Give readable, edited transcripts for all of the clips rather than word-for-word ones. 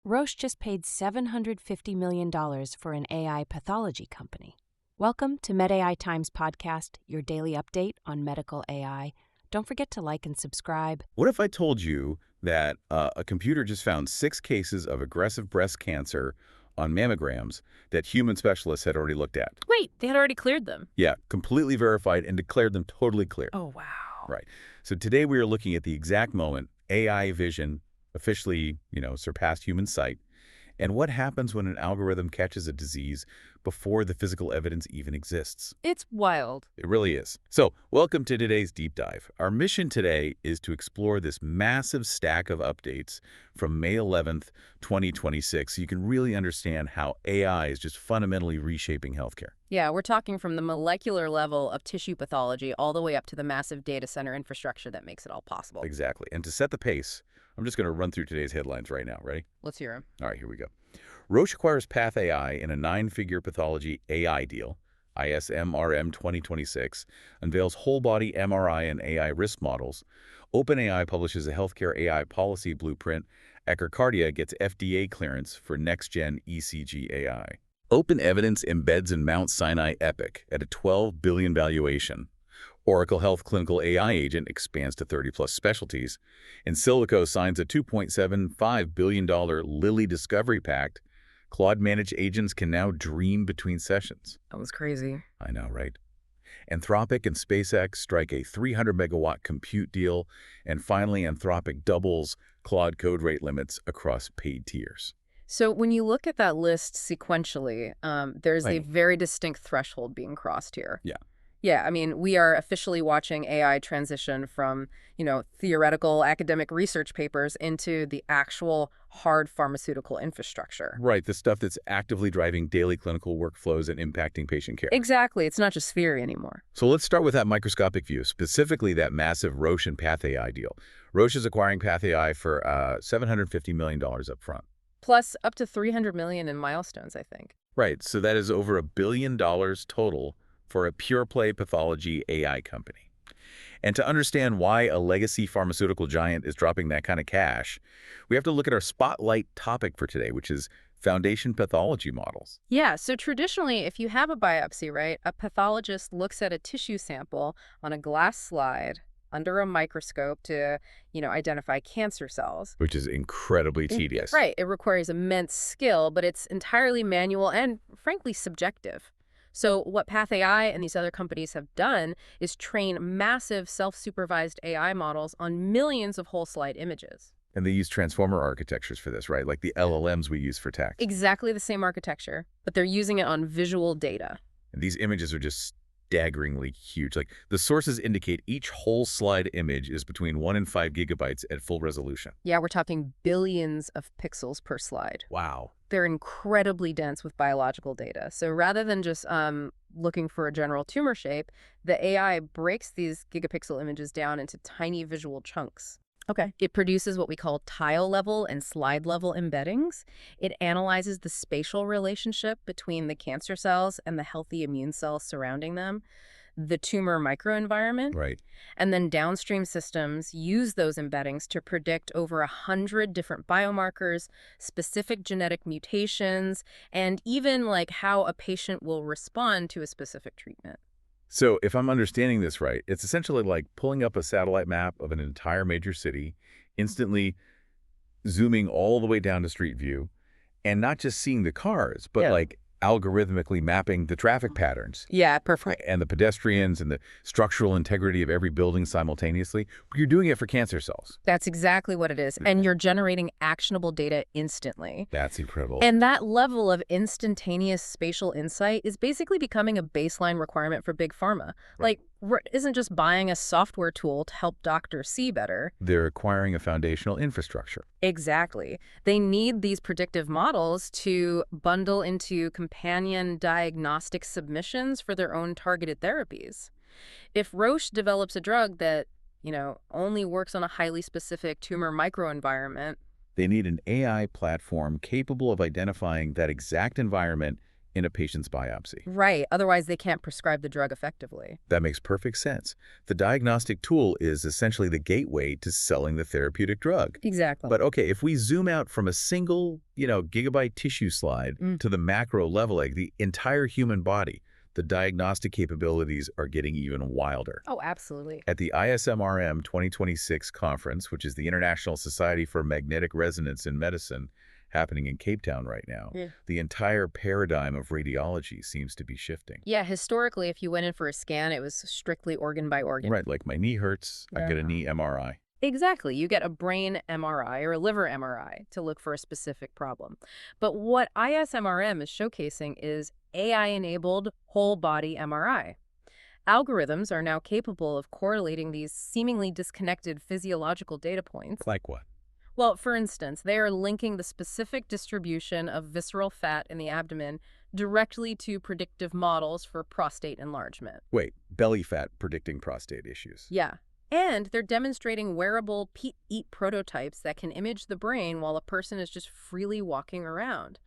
Roche just paid $750 million for an AI pathology company. Welcome to medAI Times Podcast, your daily update on medical AI. Don't forget to like and subscribe. What if I told you that a computer just found 6 cases of aggressive breast cancer on mammograms that human specialists had already looked at? Wait, they had already cleared them? Yeah, completely verified and declared them totally clear. Oh, wow. Right. So today we are looking at the exact moment AI vision officially, surpassed human sight, and what happens when an algorithm catches a disease before the physical evidence even exists. It's wild. It really is. So, welcome to today's deep dive. Our mission today is to explore this massive stack of updates from May 11th, 2026, so you can really understand how AI is just fundamentally reshaping healthcare. Yeah, we're talking from the molecular level of tissue pathology all the way up to the massive data center infrastructure that makes it all possible. Exactly. And to set the pace, I'm just going to run through today's headlines right now. Ready? Let's hear them. All right, here we go. Roche acquires PathAI in a 9-figure pathology AI deal. ISMRM 2026 unveils whole-body MRI and AI risk models. OpenAI publishes a healthcare AI policy blueprint. AccurKardia gets FDA clearance for next-gen ECG AI. OpenEvidence embeds in Mount Sinai Epic at a $12 billion valuation. Oracle Health Clinical AI Agent expands to 30-plus specialties. Insilico signs a $2.75 billion Lilly discovery pact. Claude Managed Agents can now dream between sessions. That was crazy. I know, right? Anthropic and SpaceX strike a 300-megawatt compute deal. And finally, Anthropic doubles Claude Code rate limits across paid tiers. So when you look at that list sequentially, there's a Right. very distinct threshold being crossed here. Yeah. Yeah, I mean, we are officially watching AI transition from, theoretical academic research papers into the actual hard pharmaceutical infrastructure. Right, the stuff that's actively driving daily clinical workflows and impacting patient care. Exactly. It's not just theory anymore. So let's start with that microscopic view, specifically that massive Roche and PathAI deal. Roche is acquiring PathAI for $750 million up front. Plus up to $300 million in milestones, I think. Right, so that is over $1 billion total for a pure-play pathology AI company. And to understand why a legacy pharmaceutical giant is dropping that kind of cash, we have to look at our spotlight topic for today, which is foundation pathology models. Yeah, so traditionally, if you have a biopsy, right, a pathologist looks at a tissue sample on a glass slide under a microscope to, identify cancer cells. Which is incredibly tedious. Right. It requires immense skill, but it's entirely manual and, frankly, subjective. So what PathAI and these other companies have done is train massive self-supervised AI models on millions of whole slide images. And they use transformer architectures for this, right? Like the LLMs we use for text. Exactly the same architecture, but they're using it on visual data. And these images are just staggeringly huge. Like the sources indicate each whole slide image is between 1 and 5 gigabytes at full resolution. Yeah, we're talking billions of pixels per slide. Wow. They're incredibly dense with biological data. So rather than just looking for a general tumor shape, the AI breaks these gigapixel images down into tiny visual chunks. Okay. It produces what we call tile-level and slide-level embeddings. It analyzes the spatial relationship between the cancer cells and the healthy immune cells surrounding them, the tumor microenvironment. Right. And then downstream systems use those embeddings to predict over 100 different biomarkers, specific genetic mutations, and even like how a patient will respond to a specific treatment. So if I'm understanding this right, it's essentially like pulling up a satellite map of an entire major city, instantly zooming all the way down to street view, and not just seeing the cars, but like algorithmically mapping the traffic patterns. Yeah, perfect. And the pedestrians and the structural integrity of every building simultaneously. You're doing it for cancer cells. That's exactly what it is. And you're generating actionable data instantly. That's incredible. And that level of instantaneous spatial insight is basically becoming a baseline requirement for big pharma. Right. Isn't just buying a software tool to help doctors see better. They're acquiring a foundational infrastructure. Exactly. They need these predictive models to bundle into companion diagnostic submissions for their own targeted therapies. If Roche develops a drug that, only works on a highly specific tumor microenvironment, They need an AI platform capable of identifying that exact environment in a patient's biopsy. Right. Otherwise, they can't prescribe the drug effectively. That makes perfect sense. The diagnostic tool is essentially the gateway to selling the therapeutic drug. Exactly. But okay, if we zoom out from a single, gigabyte tissue slide to the macro level, like the entire human body, the diagnostic capabilities are getting even wilder. Oh, absolutely. At the ISMRM 2026 conference, which is the International Society for Magnetic Resonance in Medicine, happening in Cape Town right now, the entire paradigm of radiology seems to be shifting. Yeah, historically, if you went in for a scan, it was strictly organ by organ. Right, like my knee hurts, I get a knee MRI. Exactly. You get a brain MRI or a liver MRI to look for a specific problem. But what ISMRM is showcasing is AI-enabled whole-body MRI. Algorithms are now capable of correlating these seemingly disconnected physiological data points. Like what? Well, for instance, they are linking the specific distribution of visceral fat in the abdomen directly to predictive models for prostate enlargement. Wait, belly fat predicting prostate issues. Yeah. And they're demonstrating wearable eat prototypes that can image the brain while a person is just freely walking around.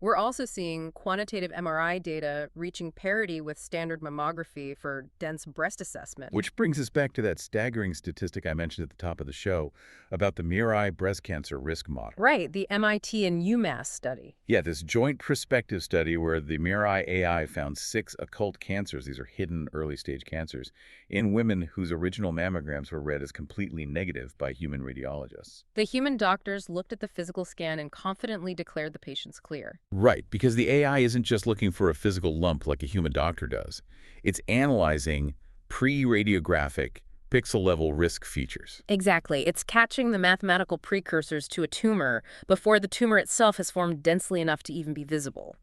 We're also seeing quantitative MRI data reaching parity with standard mammography for dense breast assessment. Which brings us back to that staggering statistic I mentioned at the top of the show about the MRI breast cancer risk model. Right, the MIT and UMass study. Yeah, this joint prospective study where the MRI AI found 6 occult cancers, these are hidden early-stage cancers, in women whose original mammograms were read as completely negative by human radiologists. The human doctors looked at the physical scan and confidently declared the patients clear. Right, because the AI isn't just looking for a physical lump like a human doctor does. It's analyzing pre-radiographic, pixel-level risk features. Exactly. It's catching the mathematical precursors to a tumor before the tumor itself has formed densely enough to even be visible.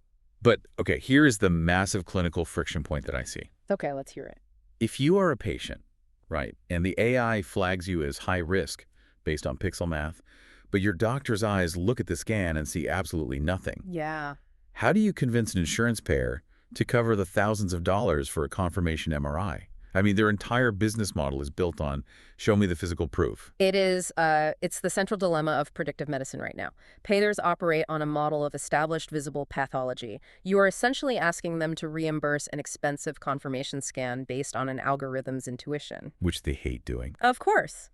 But, okay, here is the massive clinical friction point that I see. Okay, let's hear it. If you are a patient, right, and the AI flags you as high risk based on pixel math, but your doctor's eyes look at the scan and see absolutely nothing. Yeah. How do you convince an insurance payer to cover the thousands of dollars for a confirmation MRI? I mean, their entire business model is built on show me the physical proof. It is, it's the central dilemma of predictive medicine right now. Payers operate on a model of established visible pathology. You are essentially asking them to reimburse an expensive confirmation scan based on an algorithm's intuition. Which they hate doing. Of course.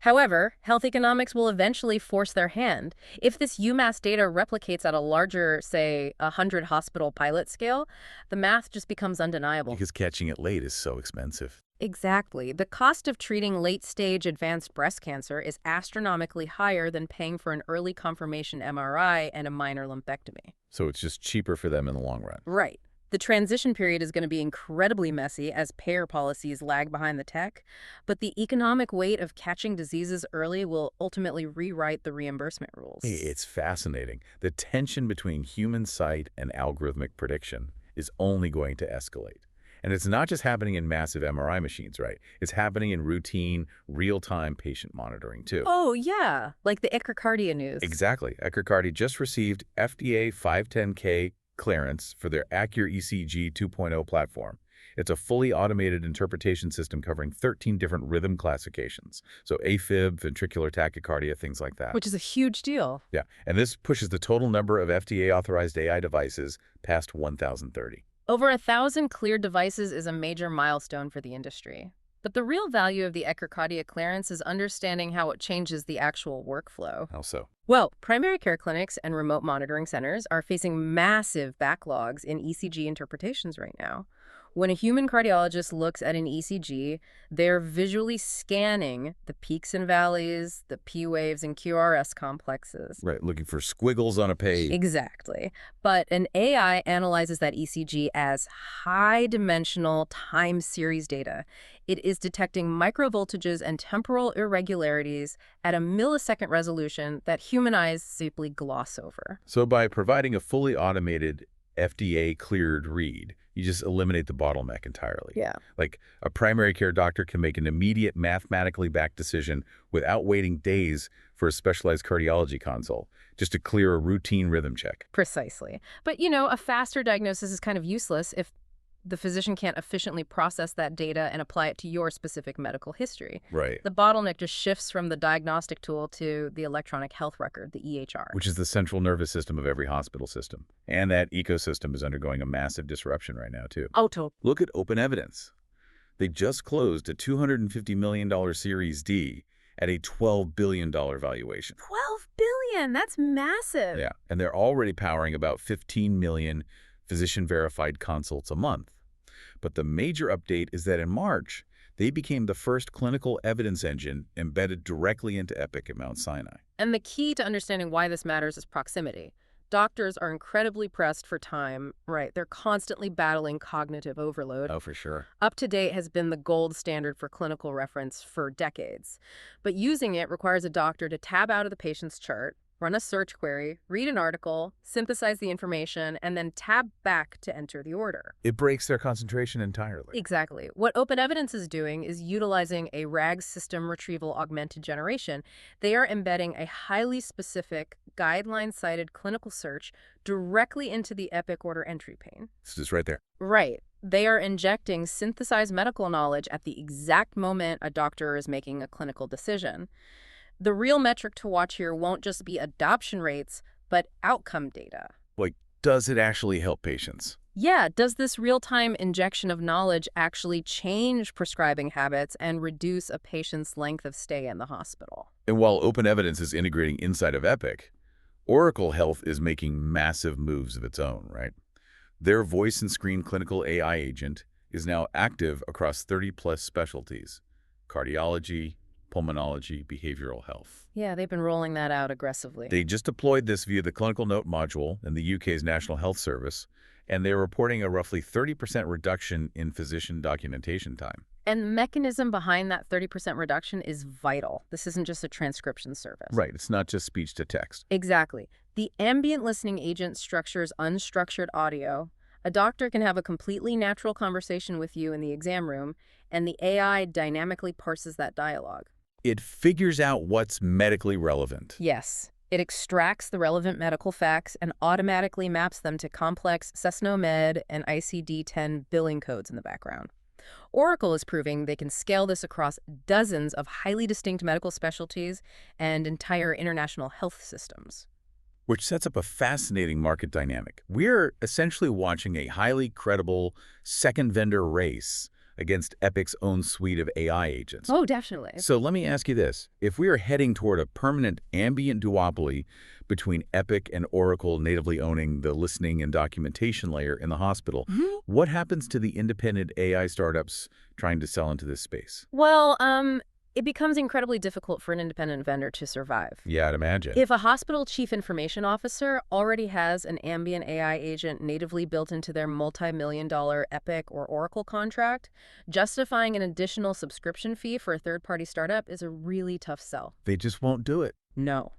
However, health economics will eventually force their hand. If this UMass data replicates at a larger, say, 100-hospital pilot scale, the math just becomes undeniable. Because catching it late is so expensive. Exactly. The cost of treating late-stage advanced breast cancer is astronomically higher than paying for an early confirmation MRI and a minor lumpectomy. So it's just cheaper for them in the long run. Right. The transition period is going to be incredibly messy as payer policies lag behind the tech, but the economic weight of catching diseases early will ultimately rewrite the reimbursement rules. It's fascinating. The tension between human sight and algorithmic prediction is only going to escalate. And it's not just happening in massive MRI machines, right? It's happening in routine, real-time patient monitoring, too. Oh, yeah, like the AccurKardia news. Exactly. AccurKardia just received FDA 510K clearance for their AccurECG 2.0 platform. It's a fully automated interpretation system covering 13 different rhythm classifications. So AFib, ventricular tachycardia, things like that. Which is a huge deal. Yeah, and this pushes the total number of FDA-authorized AI devices past 1,030. Over 1,000 cleared devices is a major milestone for the industry. But the real value of the AccurKardia clearance is understanding how it changes the actual workflow. How so? Well, primary care clinics and remote monitoring centers are facing massive backlogs in ECG interpretations right now. When a human cardiologist looks at an ECG, they're visually scanning the peaks and valleys, the P waves and QRS complexes. Right, looking for squiggles on a page. Exactly. But an AI analyzes that ECG as high-dimensional time series data. It is detecting microvoltages and temporal irregularities at a millisecond resolution that human eyes simply gloss over. So by providing a fully automated FDA-cleared read, you just eliminate the bottleneck entirely. Yeah. Like a primary care doctor can make an immediate mathematically backed decision without waiting days for a specialized cardiology consult, just to clear a routine rhythm check. Precisely. But, you know, a faster diagnosis is kind of useless if the physician can't efficiently process that data and apply it to your specific medical history. Right. The bottleneck just shifts from the diagnostic tool to the electronic health record, the EHR. Which is the central nervous system of every hospital system. And that ecosystem is undergoing a massive disruption right now, too. Look at OpenEvidence. They just closed a $250 million Series D at a $12 billion valuation. $12 billion? That's massive. Yeah, and they're already powering about 15 million physician-verified consults a month. But the major update is that in March, they became the first clinical evidence engine embedded directly into Epic at Mount Sinai. And the key to understanding why this matters is proximity. Doctors are incredibly pressed for time, right? They're constantly battling cognitive overload. Oh, for sure. UpToDate has been the gold standard for clinical reference for decades. But using it requires a doctor to tab out of the patient's chart, run a search query, read an article, synthesize the information, and then tab back to enter the order. It breaks their concentration entirely. Exactly. What OpenEvidence is doing is utilizing a RAG system retrieval augmented generation. They are embedding a highly specific, guideline-cited clinical search directly into the Epic order entry pane. It's just right there. Right. They are injecting synthesized medical knowledge at the exact moment a doctor is making a clinical decision. The real metric to watch here won't just be adoption rates, but outcome data. Like, does it actually help patients? Yeah, does this real-time injection of knowledge actually change prescribing habits and reduce a patient's length of stay in the hospital? And while OpenEvidence is integrating inside of Epic, Oracle Health is making massive moves of its own, right? Their voice and screen clinical AI agent is now active across 30-plus specialties: cardiology, pulmonology, behavioral health. Yeah, they've been rolling that out aggressively. They just deployed this via the Clinical Note module in the UK's National Health Service, and they're reporting a roughly 30% reduction in physician documentation time. And the mechanism behind that 30% reduction is vital. This isn't just a transcription service. Right, it's not just speech to text. Exactly. The ambient listening agent structures unstructured audio. A doctor can have a completely natural conversation with you in the exam room, and the AI dynamically parses that dialogue. It figures out what's medically relevant. Yes. It extracts the relevant medical facts and automatically maps them to complex SesnoMed and ICD-10 billing codes in the background. Oracle is proving they can scale this across dozens of highly distinct medical specialties and entire international health systems. Which sets up a fascinating market dynamic. We're essentially watching a highly credible second vendor race against Epic's own suite of AI agents. Oh, definitely. So let me ask you this. If we are heading toward a permanent ambient duopoly between Epic and Oracle natively owning the listening and documentation layer in the hospital, what happens to the independent AI startups trying to sell into this space? Well, it becomes incredibly difficult for an independent vendor to survive. Yeah, I'd imagine. If a hospital chief information officer already has an ambient AI agent natively built into their multi-million-dollar Epic or Oracle contract, justifying an additional subscription fee for a third-party startup is a really tough sell. They just won't do it. No.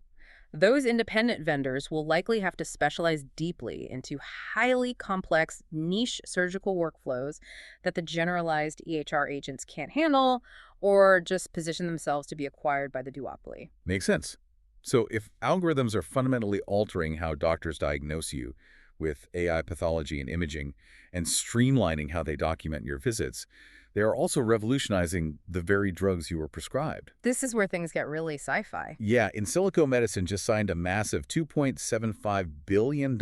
Those independent vendors will likely have to specialize deeply into highly complex niche surgical workflows that the generalized EHR agents can't handle, or just position themselves to be acquired by the duopoly. Makes sense. So if algorithms are fundamentally altering how doctors diagnose you with AI pathology and imaging and streamlining how they document your visits, they are also revolutionizing the very drugs you were prescribed. This is where things get really sci-fi. Yeah, Insilico Medicine just signed a massive $2.75 billion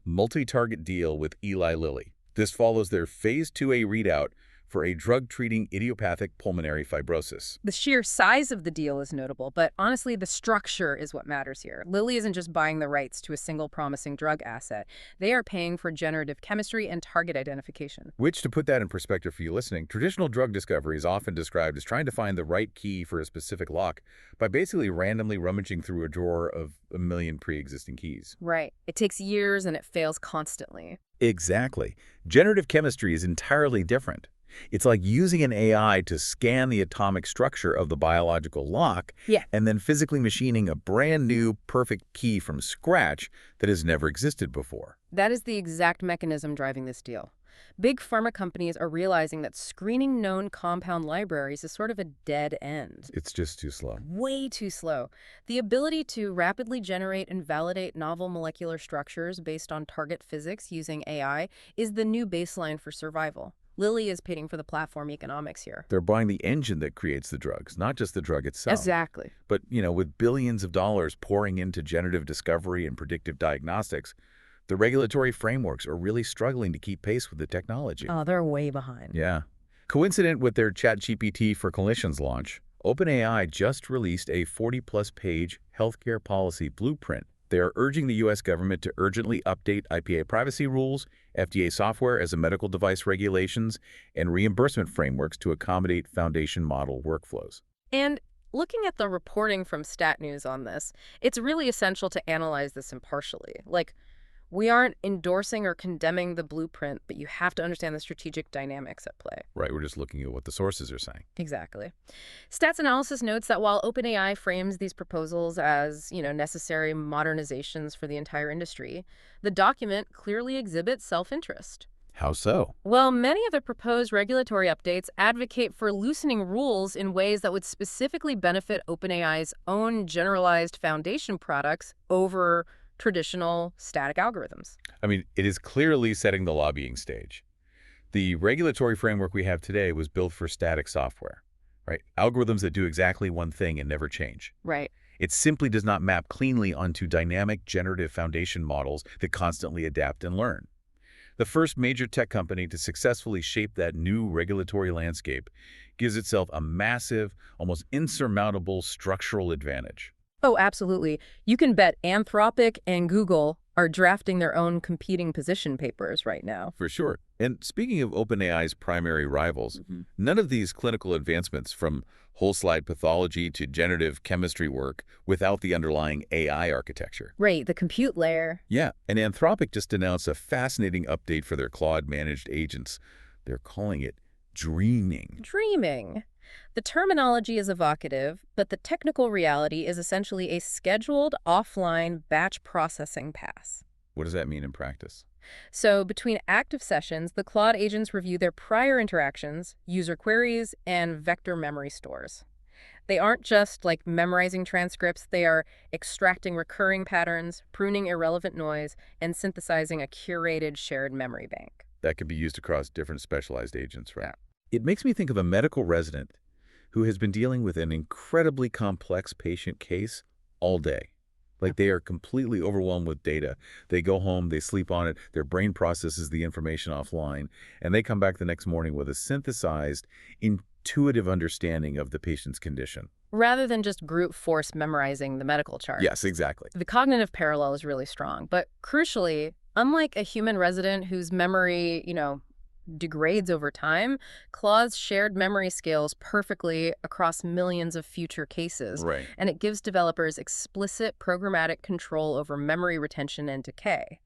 multi-target deal with Eli Lilly. This follows their Phase 2A readout for a drug treating idiopathic pulmonary fibrosis. The sheer size of the deal is notable, but honestly, the structure is what matters here. Lilly isn't just buying the rights to a single promising drug asset. They are paying for generative chemistry and target identification. Which, to put that in perspective for you listening, traditional drug discovery is often described as trying to find the right key for a specific lock by basically randomly rummaging through a drawer of a million pre-existing keys. Right. It takes years and it fails constantly. Exactly. Generative chemistry is entirely different. It's like using an AI to scan the atomic structure of the biological lock and then physically machining a brand new perfect key from scratch that has never existed before. That is the exact mechanism driving this deal. Big pharma companies are realizing that screening known compound libraries is sort of a dead end. It's just too slow. Way too slow. The ability to rapidly generate and validate novel molecular structures based on target physics using AI is the new baseline for survival. Lilly is paying for the platform economics here. They're buying the engine that creates the drugs, not just the drug itself. Exactly. But, with billions of dollars pouring into generative discovery and predictive diagnostics, the regulatory frameworks are really struggling to keep pace with the technology. Oh, they're way behind. Yeah. Coincident with their ChatGPT for clinicians launch, OpenAI just released a 40-plus page healthcare policy blueprint. They are urging the U.S. government to urgently update IPA privacy rules, FDA software as a medical device regulations, and reimbursement frameworks to accommodate foundation model workflows. And looking at the reporting from Stat News on this, it's really essential to analyze this impartially. We aren't endorsing or condemning the blueprint, but you have to understand the strategic dynamics at play. Right, we're just looking at what the sources are saying. Exactly. Stats Analysis notes that while OpenAI frames these proposals as, necessary modernizations for the entire industry, the document clearly exhibits self-interest. How so? Well, many of the proposed regulatory updates advocate for loosening rules in ways that would specifically benefit OpenAI's own generalized foundation products over traditional static algorithms. It is clearly setting the lobbying stage. The regulatory framework we have today was built for static software, right? Algorithms that do exactly one thing and never change. Right. It simply does not map cleanly onto dynamic generative foundation models that constantly adapt and learn. The first major tech company to successfully shape that new regulatory landscape gives itself a massive, almost insurmountable structural advantage. Oh, absolutely. You can bet Anthropic and Google are drafting their own competing position papers right now. For sure. And speaking of OpenAI's primary rivals, none of these clinical advancements, from whole slide pathology to generative chemistry, work without the underlying AI architecture. Right, the compute layer. Yeah, and Anthropic just announced a fascinating update for their Claude Managed Agents. They're calling it dreaming. Dreaming. The terminology is evocative, but the technical reality is essentially a scheduled offline batch processing pass. What does that mean in practice? So between active sessions, the Claude agents review their prior interactions, user queries, and vector memory stores. They aren't just memorizing transcripts, they are extracting recurring patterns, pruning irrelevant noise, and synthesizing a curated shared memory bank. That could be used across different specialized agents, right? Yeah. It makes me think of a medical resident who has been dealing with an incredibly complex patient case all day. They are completely overwhelmed with data. They go home, they sleep on it, their brain processes the information offline, and they come back the next morning with a synthesized, intuitive understanding of the patient's condition. Rather than just brute force memorizing the medical chart. Yes, exactly. The cognitive parallel is really strong. But crucially, unlike a human resident whose memory, degrades over time, Claude's shared memory scales perfectly across millions of future cases. Right. And it gives developers explicit programmatic control over memory retention and decay.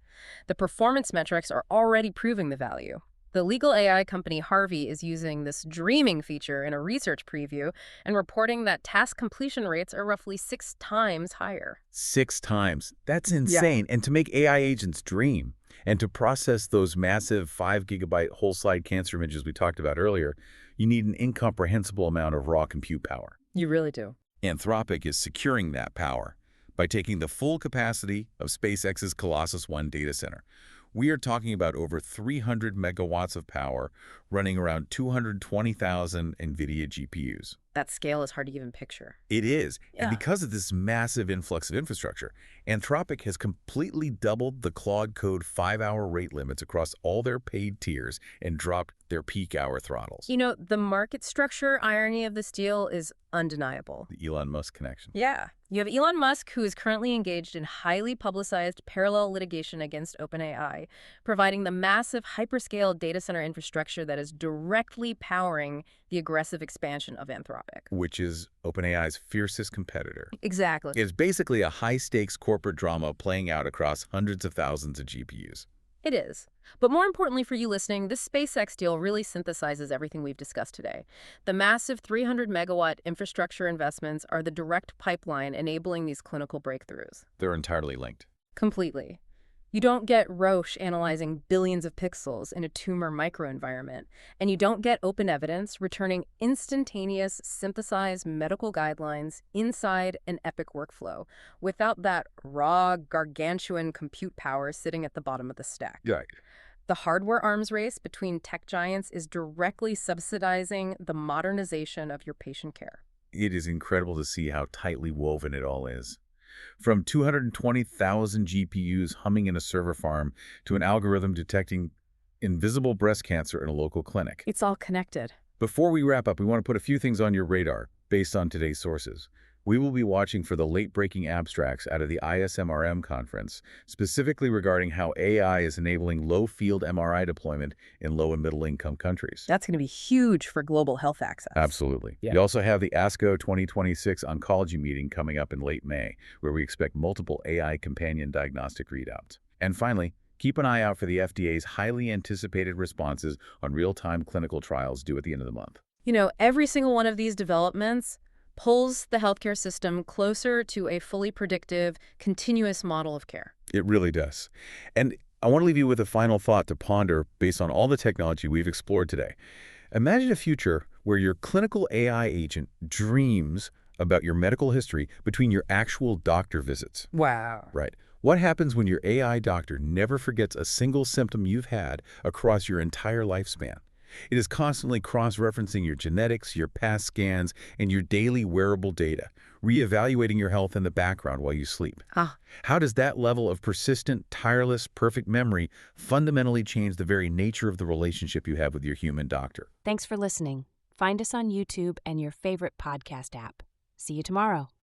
The performance metrics are already proving the value. The legal AI company Harvey is using this dreaming feature in a research preview and reporting that task completion rates are roughly 6 times higher. 6 times. That's insane. Yeah. And to make AI agents dream and to process those massive 5-gigabyte whole slide cancer images we talked about earlier, you need an incomprehensible amount of raw compute power. You really do. Anthropic is securing that power by taking the full capacity of SpaceX's Colossus 1 data center. We are talking about over 300 megawatts of power running around 220,000 NVIDIA GPUs. That scale is hard to even picture. It is. Yeah. And because of this massive influx of infrastructure, Anthropic has completely doubled the Claude Code 5-hour rate limits across all their paid tiers and dropped their peak hour throttles. The market structure irony of this deal is undeniable. The Elon Musk connection. Yeah. You have Elon Musk, who is currently engaged in highly publicized parallel litigation against OpenAI, providing the massive hyperscale data center infrastructure that is directly powering the aggressive expansion of Anthropic. Which is OpenAI's fiercest competitor. Exactly. It's basically a high-stakes corporate drama playing out across hundreds of thousands of GPUs. It is. But more importantly for you listening, this SpaceX deal really synthesizes everything we've discussed today. The massive 300-megawatt infrastructure investments are the direct pipeline enabling these clinical breakthroughs. They're entirely linked. Completely. You don't get Roche analyzing billions of pixels in a tumor microenvironment, and you don't get OpenEvidence returning instantaneous synthesized medical guidelines inside an Epic workflow without that raw, gargantuan compute power sitting at the bottom of the stack. Right. The hardware arms race between tech giants is directly subsidizing the modernization of your patient care. It is incredible to see how tightly woven it all is. From 220,000 GPUs humming in a server farm to an algorithm detecting invisible breast cancer in a local clinic. It's all connected. Before we wrap up, we want to put a few things on your radar based on today's sources. We will be watching for the late-breaking abstracts out of the ISMRM conference, specifically regarding how AI is enabling low-field MRI deployment in low- and middle-income countries. That's going to be huge for global health access. Absolutely. Yeah. We also have the ASCO 2026 oncology meeting coming up in late May, where we expect multiple AI companion diagnostic readouts. And finally, keep an eye out for the FDA's highly anticipated responses on real-time clinical trials due at the end of the month. You know, every single one of these developments pulls the healthcare system closer to a fully predictive, continuous model of care. It really does. And I want to leave you with a final thought to ponder based on all the technology we've explored today. Imagine a future where your clinical AI agent dreams about your medical history between your actual doctor visits. Wow. Right. What happens when your AI doctor never forgets a single symptom you've had across your entire lifespan? It is constantly cross-referencing your genetics, your past scans, and your daily wearable data, reevaluating your health in the background while you sleep. How does that level of persistent, tireless, perfect memory fundamentally change the very nature of the relationship you have with your human doctor? Thanks for listening. Find us on YouTube and your favorite podcast app. See you tomorrow.